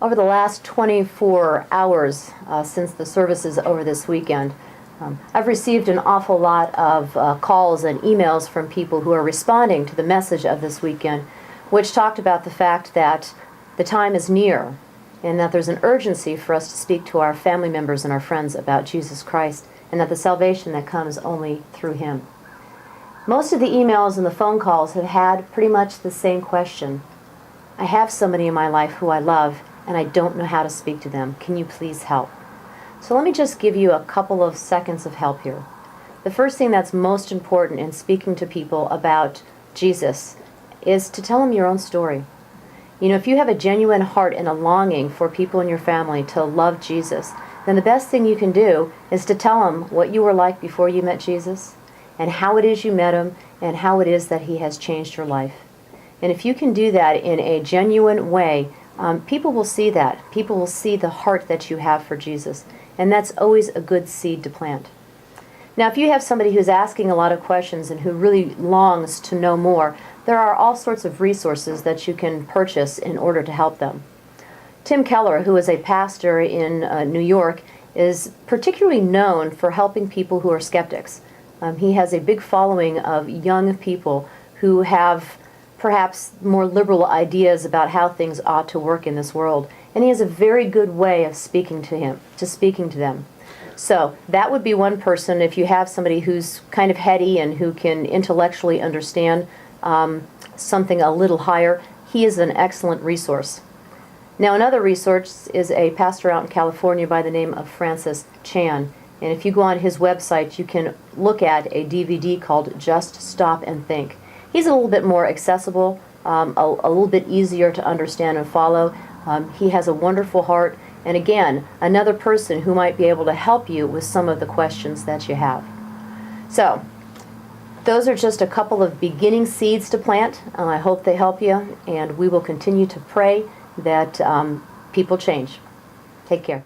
Over the last 24 hours since the services over this weekend, I've received an awful lot of calls and emails from people who are responding to the message of this weekend, which talked about the fact that the time is near and that there's an urgency for us to speak to our family members and our friends about Jesus Christ, and that the salvation that comes only through Him. Most of the emails and the phone calls have had pretty much the same question. I have somebody in my life who I love, and I don't know how to speak to them. Can you please help? So let me just give you a couple of seconds of help here. The first thing that's most important in speaking to people about Jesus is to tell them your own story. You know, if you have a genuine heart and a longing for people in your family to love Jesus, then the best thing you can do is to tell them what you were like before you met Jesus, and how it is you met Him, and how it is that He has changed your life. And if you can do that in a genuine way, people will see that. People will see the heart that you have for Jesus. And that's always a good seed to plant. Now, if you have somebody who's asking a lot of questions and who really longs to know more, there are all sorts of resources that you can purchase in order to help them. Tim Keller, who is a pastor in New York, is particularly known for helping people who are skeptics. He has a big following of young people who have perhaps more liberal ideas about how things ought to work in this world. And he has a very good way of speaking to them. So that would be one person. If you have somebody who's kind of heady and who can intellectually understand something a little higher, he is an excellent resource. Now, another resource is a pastor out in California by the name of Francis Chan. And if you go on his website, you can look at a DVD called Just Stop and Think. He's a little bit more accessible, a little bit easier to understand and follow. He has a wonderful heart, and again, another person who might be able to help you with some of the questions that you have. So, those are just a couple of beginning seeds to plant. I hope they help you, and we will continue to pray that people change. Take care.